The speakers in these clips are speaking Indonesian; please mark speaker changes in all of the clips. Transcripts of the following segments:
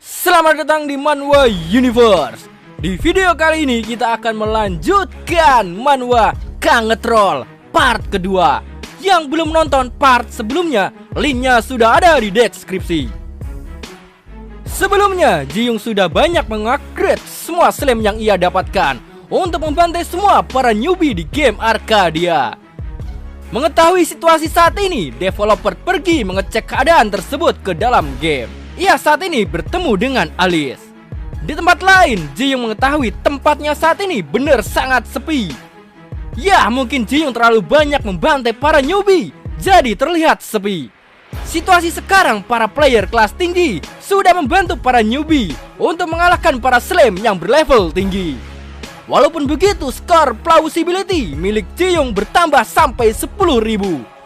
Speaker 1: Selamat datang di Manhwa Universe. Di video kali ini kita akan melanjutkan manhwa Kangetroll part kedua. Yang belum nonton part sebelumnya, linknya sudah ada di deskripsi. Sebelumnya, Ji-young sudah banyak mengupgrade semua slime yang ia dapatkan untuk membantai semua para newbie di game Arcadia. Mengetahui situasi saat ini, developer pergi mengecek keadaan tersebut ke dalam game. Ia saat ini bertemu dengan Alice. Di tempat lain, Ji-young mengetahui tempatnya saat ini benar sangat sepi. Ya, mungkin Ji-young terlalu banyak membantai para newbie, jadi terlihat sepi. Situasi sekarang, para player kelas tinggi sudah membantu para newbie untuk mengalahkan para slime yang berlevel tinggi. Walaupun begitu, skor plausibility milik Ji-young bertambah sampai 10.000.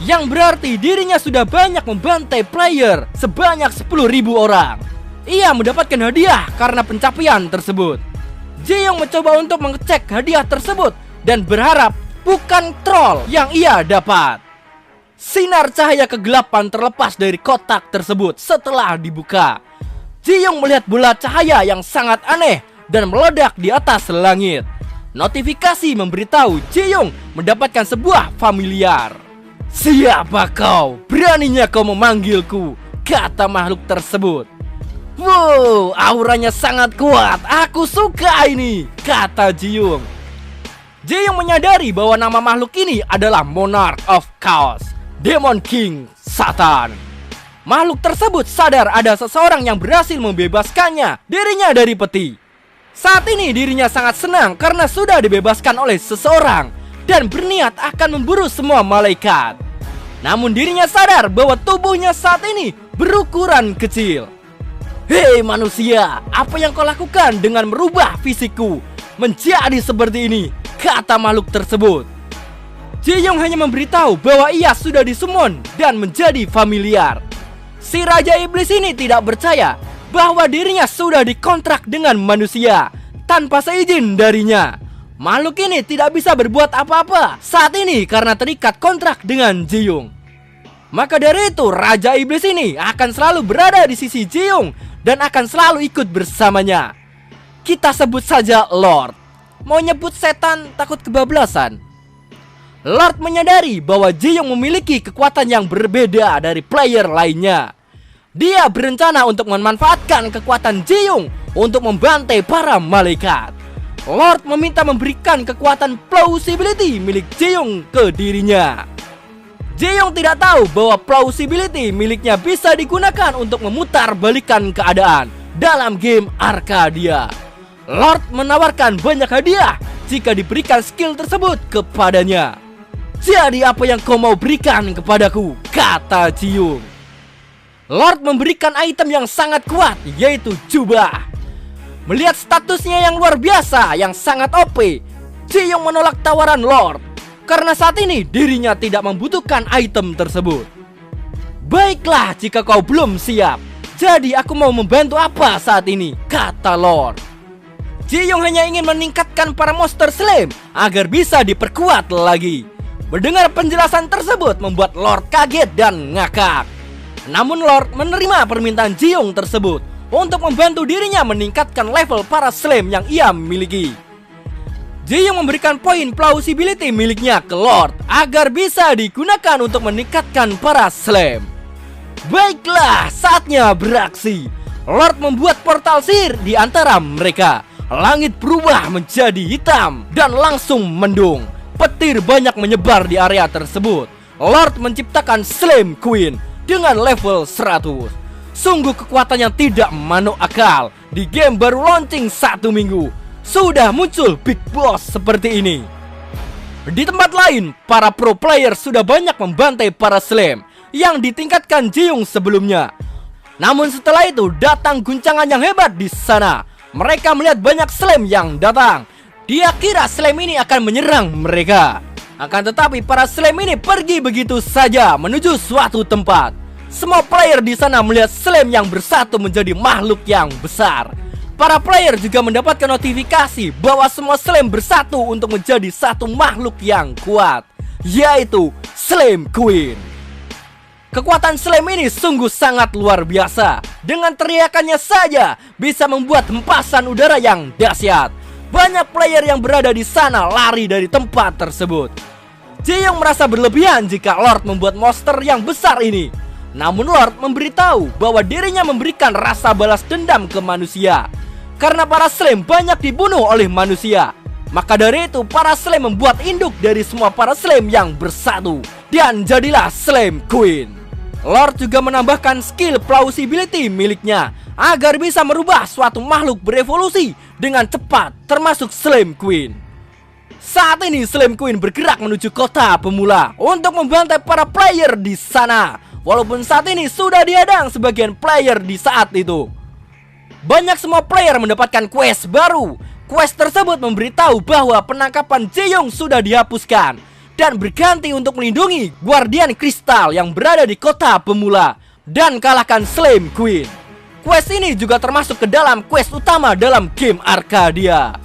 Speaker 1: Yang berarti dirinya sudah banyak membantai player sebanyak 10.000 orang. Ia mendapatkan hadiah karena pencapaian tersebut. Ji-young mencoba untuk mengecek hadiah tersebut dan berharap bukan troll yang ia dapat. Sinar cahaya kegelapan terlepas dari kotak tersebut setelah dibuka. Ji-young melihat bola cahaya yang sangat aneh dan meledak di atas langit. Notifikasi memberitahu Ji-young mendapatkan sebuah familiar. "Siapa kau? Beraninya kau memanggilku?" kata makhluk tersebut. "Wow, auranya sangat kuat. Aku suka ini," kata Ji-young. Ji-young menyadari bahwa nama makhluk ini adalah Monarch of Chaos, Demon King Satan. Makhluk tersebut sadar ada seseorang yang berhasil membebaskannya, dirinya dari peti. Saat ini dirinya sangat senang karena sudah dibebaskan oleh seseorang dan berniat akan memburu semua malaikat. Namun dirinya sadar bahwa tubuhnya saat ini berukuran kecil. "Hei manusia, apa yang kau lakukan dengan merubah fisikku menjadi seperti ini?" kata makhluk tersebut. Ji-young hanya memberitahu bahwa ia sudah disummon dan menjadi familiar. Si Raja Iblis ini tidak percaya bahwa dirinya sudah dikontrak dengan manusia tanpa seizin darinya. Makhluk ini tidak bisa berbuat apa-apa saat ini karena terikat kontrak dengan Ji-young. Maka dari itu, Raja Iblis ini akan selalu berada di sisi Ji-young dan akan selalu ikut bersamanya. Kita sebut saja Lord. Mau nyebut setan takut kebablasan. Lord menyadari bahwa Ji-young memiliki kekuatan yang berbeda dari player lainnya. Dia berencana untuk memanfaatkan kekuatan Ji-young untuk membantai para malaikat. Lord meminta memberikan kekuatan plausibility milik Ji-young ke dirinya. Ji-young tidak tahu bahwa plausibility miliknya bisa digunakan untuk memutar balikan keadaan dalam game Arcadia. Lord menawarkan banyak hadiah jika diberikan skill tersebut kepadanya. "Jadi apa yang kau mau berikan kepadaku?" kata Ji-young. Lord memberikan item yang sangat kuat, yaitu jubah. Melihat statusnya yang luar biasa, yang sangat OP, Ji-young menolak tawaran Lord karena saat ini dirinya tidak membutuhkan item tersebut. "Baiklah, jika kau belum siap, jadi aku mau membantu apa saat ini?" kata Lord. Ji-young hanya ingin meningkatkan para monster slime agar bisa diperkuat lagi. Mendengar penjelasan tersebut membuat Lord kaget dan ngakak. Namun Lord menerima permintaan Ji-young tersebut untuk membantu dirinya meningkatkan level para slime yang ia miliki. Ji-young memberikan poin plausibility miliknya ke Lord agar bisa digunakan untuk meningkatkan para slime. Baiklah, saatnya beraksi. Lord membuat portal sihir di antara mereka. Langit berubah menjadi hitam dan langsung mendung. Petir banyak menyebar di area tersebut. Lord menciptakan Slime Queen dengan level 100. Sungguh kekuatan yang tidak masuk akal. Di game baru launching 1 minggu sudah muncul Big Boss seperti ini. Di tempat lain, para pro player sudah banyak membantai para slime yang ditingkatkan Ji-young sebelumnya. Namun setelah itu datang guncangan yang hebat di sana. Mereka melihat banyak slime yang datang. Dia kira slime ini akan menyerang mereka. Akan tetapi para slime ini pergi begitu saja menuju suatu tempat. Semua player di sana melihat slime yang bersatu menjadi makhluk yang besar. Para player juga mendapatkan notifikasi bahwa semua slime bersatu untuk menjadi satu makhluk yang kuat, yaitu Slime Queen. Kekuatan Slam ini sungguh sangat luar biasa. Dengan teriakannya saja bisa membuat hempasan udara yang dahsyat. Banyak player yang berada di sana lari dari tempat tersebut. Jaehyung merasa berlebihan jika Lord membuat monster yang besar ini. Namun Lord memberitahu bahwa dirinya memberikan rasa balas dendam ke manusia. Karena para Slam banyak dibunuh oleh manusia. Maka dari itu para Slam membuat induk dari semua para Slam yang bersatu. Dan jadilah Slam Queen. Lord juga menambahkan skill plausibility miliknya agar bisa merubah suatu makhluk berevolusi dengan cepat, termasuk Slam Queen. Saat ini Slam Queen bergerak menuju kota pemula untuk membantai para player di sana. Walaupun saat ini sudah dihadang sebagian player di saat itu. Banyak semua player mendapatkan quest baru. Quest tersebut memberitahu bahwa penangkapan Jaehyung sudah dihapuskan dan berganti untuk melindungi Guardian Kristal yang berada di kota pemula dan kalahkan Slam Queen. Quest ini juga termasuk ke dalam quest utama dalam game Arcadia.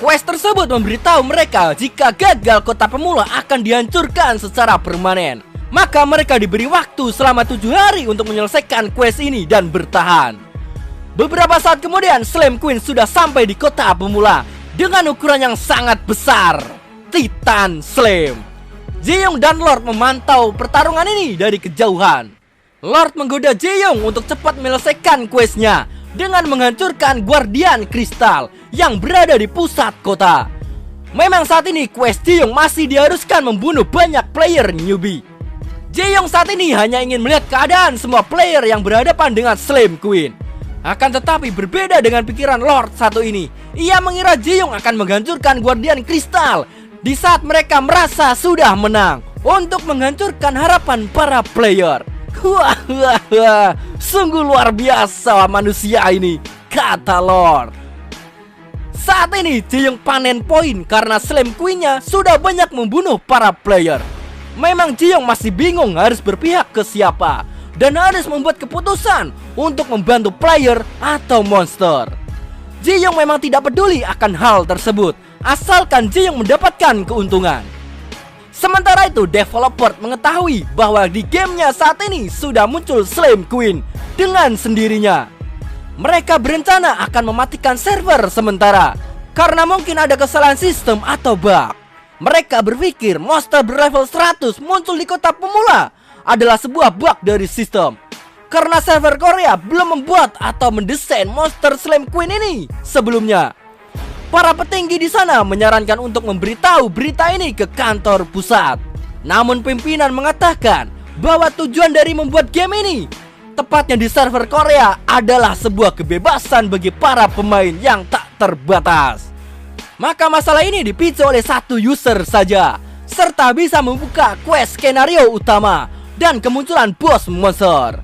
Speaker 1: Quest tersebut memberitahu mereka jika gagal kota pemula akan dihancurkan secara permanen. Maka mereka diberi waktu selama 7 hari untuk menyelesaikan quest ini dan bertahan. Beberapa saat kemudian Slam Queen sudah sampai di kota pemula dengan ukuran yang sangat besar, Titan Slam. Jaehyung dan Lord memantau pertarungan ini dari kejauhan. Lord menggoda Jaehyung untuk cepat menyelesaikan questnya dengan menghancurkan Guardian Kristal yang berada di pusat kota. Memang saat ini quest Jaehyung masih diharuskan membunuh banyak player newbie. Jaehyung saat ini hanya ingin melihat keadaan semua player yang berhadapan dengan Slam Queen. Akan tetapi berbeda dengan pikiran Lord satu ini. Ia mengira Jaehyung akan menghancurkan Guardian Kristal di saat mereka merasa sudah menang untuk menghancurkan harapan para player. Wah, sungguh luar biasa manusia ini, kata Lord. Saat ini Jaehyung panen poin karena Slam Queen-nya sudah banyak membunuh para player. Memang Jaehyung masih bingung harus berpihak ke siapa dan harus membuat keputusan untuk membantu player atau monster. Jaehyung memang tidak peduli akan hal tersebut, asalkan Jaehyung mendapatkan keuntungan. Sementara itu developer mengetahui bahwa di gamenya saat ini sudah muncul Slam Queen dengan sendirinya. Mereka berencana akan mematikan server sementara karena mungkin ada kesalahan sistem atau bug. Mereka berpikir monster berlevel 100 muncul di kota pemula adalah sebuah bug dari sistem, karena server Korea belum membuat atau mendesain monster Slam Queen ini sebelumnya. Para petinggi di sana menyarankan untuk memberitahu berita ini ke kantor pusat. Namun pimpinan mengatakan bahwa tujuan dari membuat game ini, tepatnya di server Korea, adalah sebuah kebebasan bagi para pemain yang tak terbatas. Maka masalah ini dipicu oleh satu user saja, serta bisa membuka quest skenario utama dan kemunculan bos monster.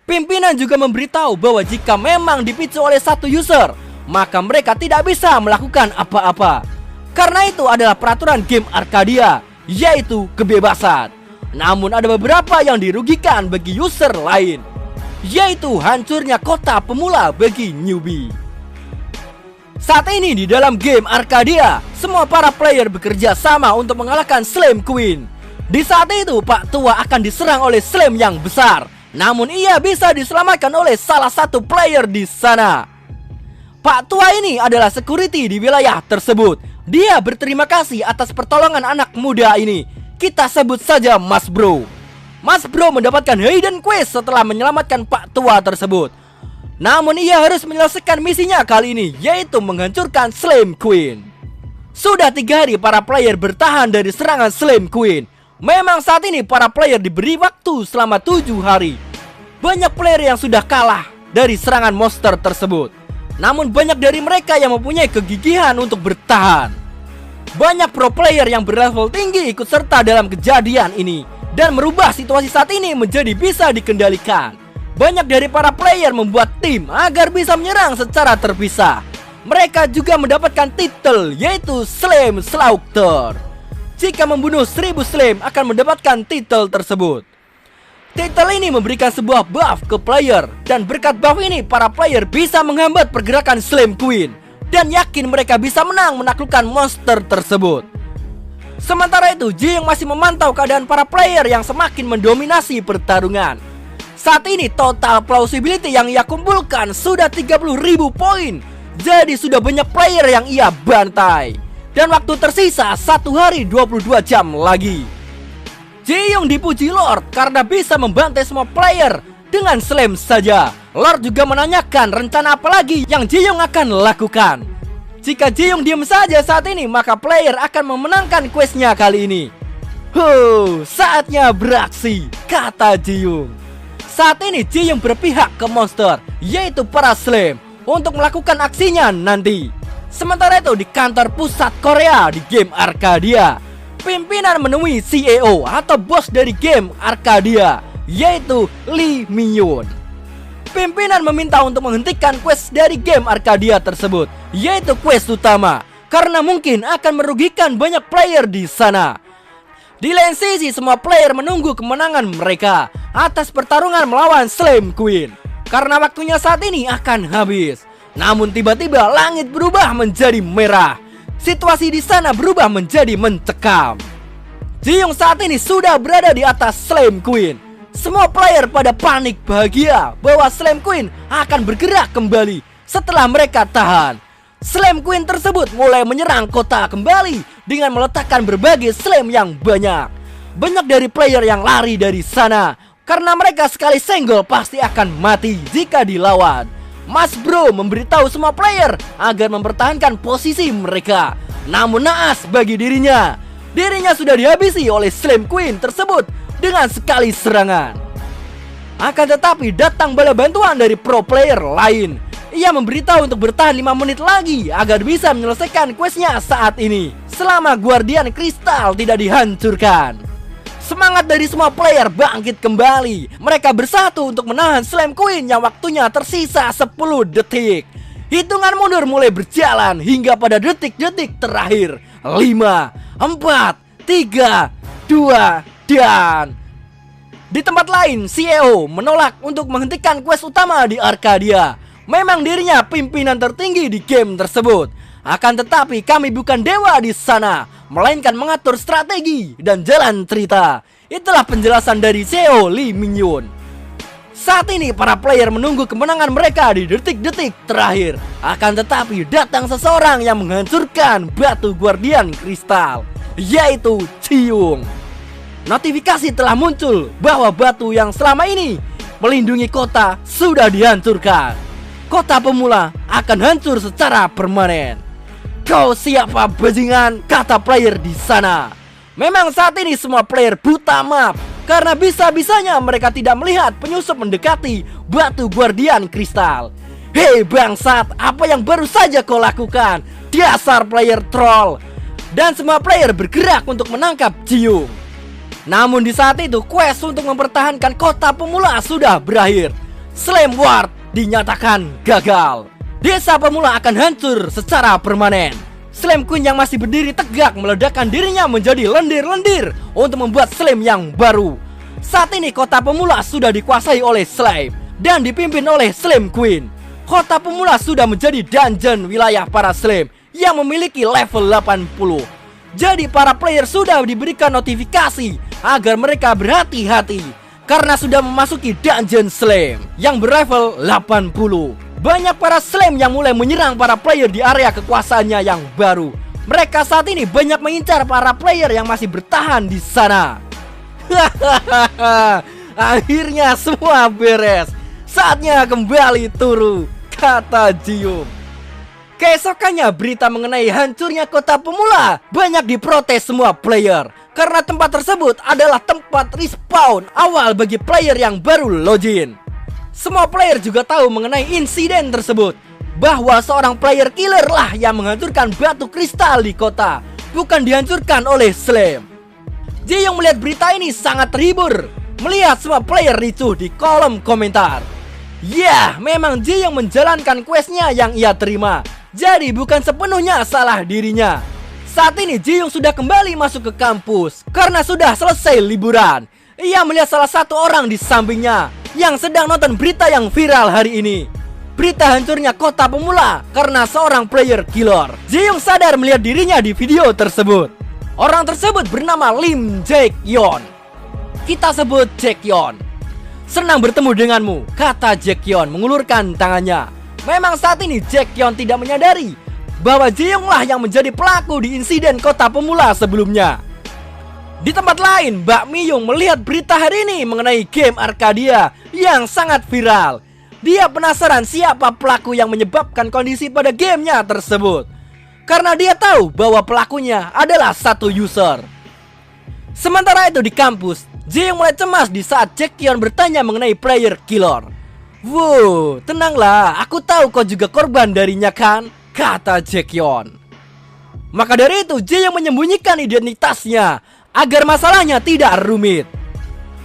Speaker 1: Pimpinan juga memberitahu bahwa jika memang dipicu oleh satu user, maka mereka tidak bisa melakukan apa-apa. Karena itu adalah peraturan game Arcadia, yaitu kebebasan. Namun ada beberapa yang dirugikan bagi user lain, yaitu hancurnya kota pemula bagi newbie. Saat ini di dalam game Arcadia, semua para player bekerja sama untuk mengalahkan Slam Queen. Di saat itu Pak Tua akan diserang oleh Slam yang besar, namun ia bisa diselamatkan oleh salah satu player di sana. Pak Tua ini adalah security di wilayah tersebut. Dia berterima kasih atas pertolongan anak muda ini. Kita sebut saja Mas Bro. Mas Bro mendapatkan hidden quest setelah menyelamatkan Pak Tua tersebut. Namun ia harus menyelesaikan misinya kali ini, yaitu menghancurkan Slam Queen. Sudah 3 hari para player bertahan dari serangan Slam Queen. Memang saat ini para player diberi waktu selama 7 hari. Banyak player yang sudah kalah dari serangan monster tersebut. Namun banyak dari mereka yang mempunyai kegigihan untuk bertahan. Banyak pro player yang berlevel tinggi ikut serta dalam kejadian ini dan merubah situasi saat ini menjadi bisa dikendalikan. Banyak dari para player membuat tim agar bisa menyerang secara terpisah. Mereka juga mendapatkan titel, yaitu Slam Slaughter. Jika membunuh 1000 Slam akan mendapatkan titel tersebut. Titel ini memberikan sebuah buff ke player, dan berkat buff ini para player bisa menghambat pergerakan Slam Queen dan yakin mereka bisa menang menaklukkan monster tersebut. Sementara itu, Ji-young masih memantau keadaan para player yang semakin mendominasi pertarungan. Saat ini total plausibility yang ia kumpulkan sudah 30.000 poin. Jadi sudah banyak player yang ia bantai. Dan waktu tersisa 1 hari 22 jam lagi. Ji-young dipuji Lord karena bisa membantai semua player dengan slam saja. Lord juga menanyakan rencana apa lagi yang Ji-young akan lakukan. Jika Ji-young diam saja saat ini, maka player akan memenangkan questnya kali ini. Saatnya beraksi, kata Ji-young. Saat ini Ji-young berpihak ke monster, yaitu para slam, untuk melakukan aksinya nanti. Sementara itu di kantor pusat Korea di game Arcadia, pimpinan menemui CEO atau bos dari game Arcadia, yaitu Lee Min-yoon. Pimpinan meminta untuk menghentikan quest dari game Arcadia tersebut, yaitu quest utama, karena mungkin akan merugikan banyak player di sana. Di lain sisi, semua player menunggu kemenangan mereka atas pertarungan melawan Slam Queen, karena waktunya saat ini akan habis. Namun tiba-tiba langit berubah menjadi merah. Situasi di sana berubah menjadi mencekam. Ji-young saat ini sudah berada di atas Slam Queen. Semua player pada panik bahagia bahwa Slam Queen akan bergerak kembali setelah mereka tahan. Slam Queen tersebut mulai menyerang kota kembali dengan meletakkan berbagai slam yang banyak. Banyak dari player yang lari dari sana karena mereka sekali senggol pasti akan mati jika dilawan. Mas Bro memberitahu semua player agar mempertahankan posisi mereka. Namun naas bagi dirinya sudah dihabisi oleh Slam Queen tersebut dengan sekali serangan. Akan tetapi datang bala bantuan dari pro player lain. Ia memberitahu untuk bertahan 5 menit lagi agar bisa menyelesaikan questnya saat ini, selama Guardian Kristal tidak dihancurkan. Semangat dari semua player bangkit kembali. Mereka bersatu untuk menahan Slam Queen yang waktunya tersisa 10 detik. Hitungan mundur mulai berjalan hingga pada detik-detik terakhir. 5, 4, 3, 2, dan... Di tempat lain, CEO menolak untuk menghentikan quest utama di Arcadia. Memang dirinya pimpinan tertinggi di game tersebut. Akan tetapi kami bukan dewa di sana, melainkan mengatur strategi dan jalan cerita. Itulah penjelasan dari CEO Lee Min-yoon. Saat ini para player menunggu kemenangan mereka di detik-detik terakhir. Akan tetapi datang seseorang yang menghancurkan batu Guardian Kristal, yaitu Ji-young. Notifikasi telah muncul bahwa batu yang selama ini melindungi kota sudah dihancurkan. Kota pemula akan hancur secara permanen. Kau siapa bajingan? Kata player di sana. Memang saat ini semua player buta map karena bisa-bisanya mereka tidak melihat penyusup mendekati batu Guardian Kristal. Hei bangsat, apa yang baru saja kau lakukan? Dasar player troll. Dan semua player bergerak untuk menangkap Ji-young. Namun di saat itu quest untuk mempertahankan kota pemula sudah berakhir. Slam Ward dinyatakan gagal. Desa pemula akan hancur secara permanen. Slam Queen yang masih berdiri tegak meledakkan dirinya menjadi lendir-lendir untuk membuat slam yang baru. Saat ini kota pemula sudah dikuasai oleh slime dan dipimpin oleh Slam Queen. Kota pemula sudah menjadi dungeon wilayah para slime yang memiliki level 80. Jadi para player sudah diberikan notifikasi agar mereka berhati-hati karena sudah memasuki dungeon slam yang berlevel 80. Banyak para slam yang mulai menyerang para player di area kekuasaannya yang baru. Mereka saat ini banyak mengincar para player yang masih bertahan di sana. Akhirnya semua beres. Saatnya kembali turu, kata Ji-young. Keesokannya berita mengenai hancurnya kota pemula banyak diprotes semua player karena tempat tersebut adalah tempat respawn awal bagi player yang baru login. Semua player juga tahu mengenai insiden tersebut, bahwa seorang player killer lah yang menghancurkan batu kristal di kota, bukan dihancurkan oleh Slam. Ji-young melihat berita ini sangat terhibur, melihat semua player ricuh di kolom komentar. Ya, memang Ji-young menjalankan questnya yang ia terima, jadi bukan sepenuhnya salah dirinya. Saat ini Ji-young sudah kembali masuk ke kampus karena sudah selesai liburan. Ia melihat salah satu orang di sampingnya yang sedang nonton berita yang viral hari ini. Berita hancurnya kota pemula karena seorang player killer. Ji-young sadar melihat dirinya di video tersebut. Orang tersebut bernama Lim Jae-kyon. Kita sebut Jae-kyon. Senang bertemu denganmu, kata Jae-kyon mengulurkan tangannya. Memang saat ini Jae-kyon tidak menyadari bahwa Jae-young lah yang menjadi pelaku di insiden kota pemula sebelumnya. Di tempat lain, Mbak Mi-young melihat berita hari ini mengenai game Arcadia yang sangat viral. Dia penasaran siapa pelaku yang menyebabkan kondisi pada gamenya tersebut, karena dia tahu bahwa pelakunya adalah satu user. Sementara itu di kampus, Jae-young mulai cemas di saat Jae-kyon bertanya mengenai player killer. "Wow, tenanglah, aku tahu kau juga korban darinya kan?" kata Jae-kyon. Maka dari itu Jae-young menyembunyikan identitasnya agar masalahnya tidak rumit.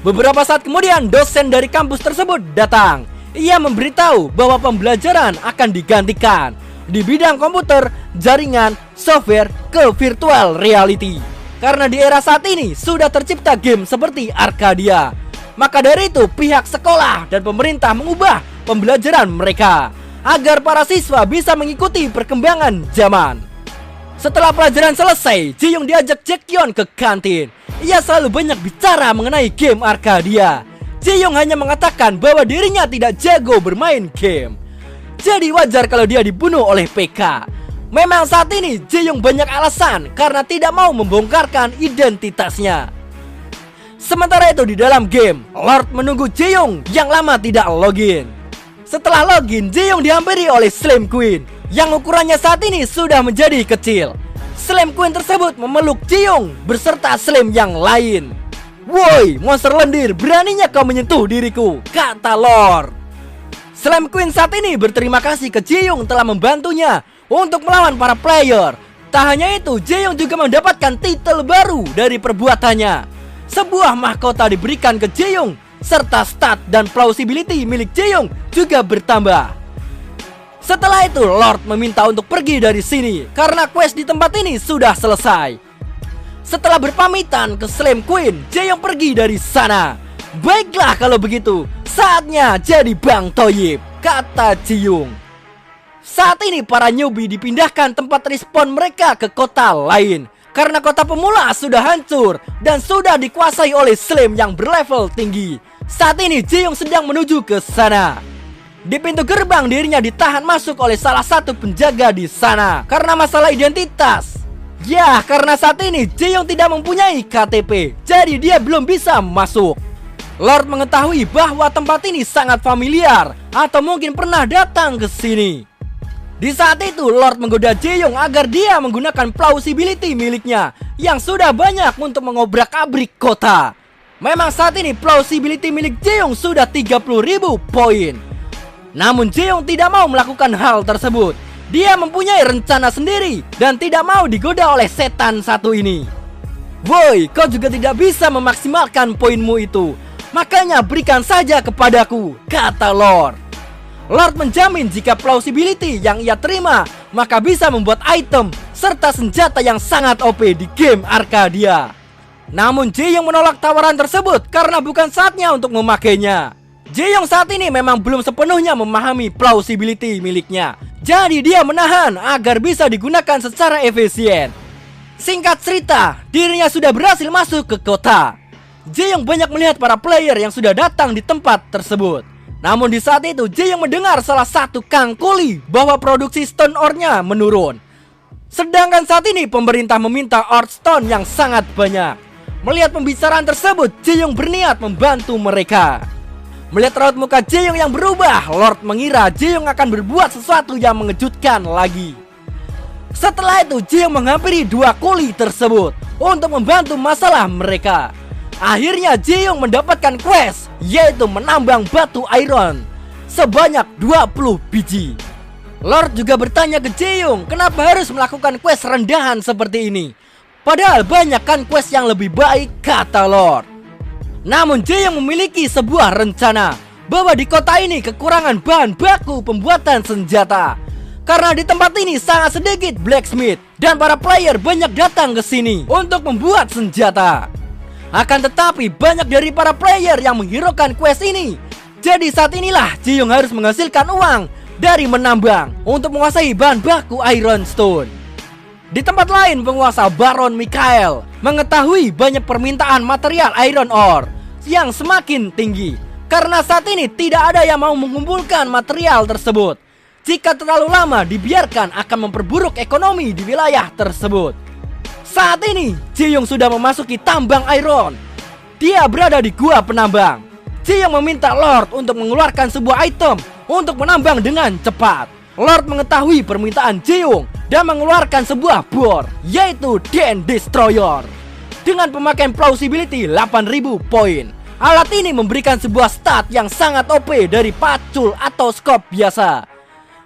Speaker 1: Beberapa saat kemudian dosen dari kampus tersebut datang. Ia memberitahu bahwa pembelajaran akan digantikan di bidang komputer, jaringan, software ke virtual reality. Karena di era saat ini sudah tercipta game seperti Arcadia. Maka dari itu pihak sekolah dan pemerintah mengubah pembelajaran mereka agar para siswa bisa mengikuti perkembangan zaman. Setelah pelajaran selesai, Jae-young diajak Jae-kyon ke kantin. Ia selalu banyak bicara mengenai game Arcadia. Jae-young hanya mengatakan bahwa dirinya tidak jago bermain game. Jadi wajar kalau dia dibunuh oleh PK. Memang saat ini Jae-young banyak alasan karena tidak mau membongkarkan identitasnya. Sementara itu di dalam game, Lord menunggu Jae-young yang lama tidak login. Setelah login, Jae-young dihampiri oleh Slime Queen yang ukurannya saat ini sudah menjadi kecil. Slime Queen tersebut memeluk Jae-young beserta Slime yang lain. "Woi, monster lendir, beraninya kau menyentuh diriku," kata Lord. Slime Queen saat ini berterima kasih ke Jae-young telah membantunya untuk melawan para player. Tak hanya itu, Jae-young juga mendapatkan titel baru dari perbuatannya. Sebuah mahkota diberikan ke Jae-young, serta stat dan plausibility milik Jae-young juga bertambah. Setelah itu, Lord meminta untuk pergi dari sini karena quest di tempat ini sudah selesai. Setelah berpamitan ke Slime Queen, Jae-young pergi dari sana. "Baiklah kalau begitu, saatnya jadi Bang Toyib," kata Jae-young. Saat ini para newbie dipindahkan tempat respawn mereka ke kota lain karena kota pemula sudah hancur dan sudah dikuasai oleh Slime yang berlevel tinggi. Saat ini Jae-young sedang menuju ke sana. Di pintu gerbang dirinya ditahan masuk oleh salah satu penjaga di sana karena masalah identitas. Ya, karena saat ini Jae-young tidak mempunyai KTP, jadi dia belum bisa masuk. Lord mengetahui bahwa tempat ini sangat familiar atau mungkin pernah datang ke sini. Di saat itu Lord menggoda Jae-young agar dia menggunakan plausibility miliknya yang sudah banyak untuk mengobrak-abrik kota. Memang saat ini plausibility milik Jae-young sudah 30.000 poin. Namun Jae-young tidak mau melakukan hal tersebut. Dia mempunyai rencana sendiri dan tidak mau digoda oleh setan satu ini. "Woi, kau juga tidak bisa memaksimalkan poinmu itu. Makanya berikan saja kepadaku," kata Lord. Lord menjamin jika plausibility yang ia terima maka bisa membuat item serta senjata yang sangat OP di game Arcadia. Namun Jae-young menolak tawaran tersebut karena bukan saatnya untuk memakainya. Jae-young saat ini memang belum sepenuhnya memahami plausibility miliknya. Jadi dia menahan agar bisa digunakan secara efisien. Singkat cerita, dirinya sudah berhasil masuk ke kota. Jae-young banyak melihat para player yang sudah datang di tempat tersebut. Namun di saat itu Jae-young mendengar salah satu kang kuli bahwa produksi stone ore-nya menurun. Sedangkan saat ini pemerintah meminta ore stone yang sangat banyak. Melihat pembicaraan tersebut, Jae-young berniat membantu mereka. Melihat raut muka Jae-young yang berubah, Lord mengira Jae-young akan berbuat sesuatu yang mengejutkan lagi. Setelah itu Jae-young menghampiri dua kuli tersebut untuk membantu masalah mereka. Akhirnya Jae-young mendapatkan quest, yaitu menambang batu iron sebanyak 20 biji. Lord juga bertanya ke Jae-young kenapa harus melakukan quest rendahan seperti ini. Padahal banyak kan quest yang lebih baik, kata Lord. Namun Jae-young memiliki sebuah rencana bahwa di kota ini kekurangan bahan baku pembuatan senjata. Karena di tempat ini sangat sedikit blacksmith dan para player banyak datang ke sini untuk membuat senjata. Akan tetapi banyak dari para player yang menghiraukan quest ini. Jadi saat inilah Jae-young harus menghasilkan uang dari menambang untuk menguasai bahan baku iron stone. Di tempat lain, penguasa Baron Mikhail mengetahui banyak permintaan material iron ore yang semakin tinggi. Karena saat ini tidak ada yang mau mengumpulkan material tersebut. Jika terlalu lama dibiarkan akan memperburuk ekonomi di wilayah tersebut. Saat ini, Ji-young sudah memasuki tambang iron. Dia berada di gua penambang. Ji-young meminta Lord untuk mengeluarkan sebuah item untuk menambang dengan cepat. Lord mengetahui permintaan Ji-young dan mengeluarkan sebuah bor, yaitu Den Destroyer. Dengan pemakaian plausibility 8000 poin, alat ini memberikan sebuah stat yang sangat OP dari pacul atau scope biasa.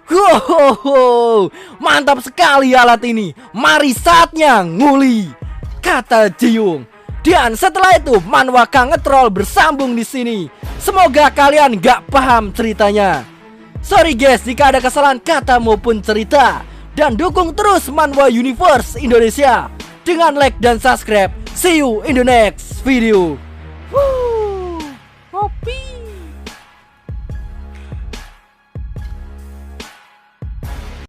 Speaker 1: Hohoho, mantap sekali alat ini. Mari saatnya nguli, kata Ji-young. Dan setelah itu Manhwa-ka ngetrol bersambung di sini. Semoga kalian gak paham ceritanya. Sorry guys jika ada kesalahan kata maupun cerita. Dan dukung terus Manhwa Universe Indonesia dengan like dan subscribe. See you in the next video.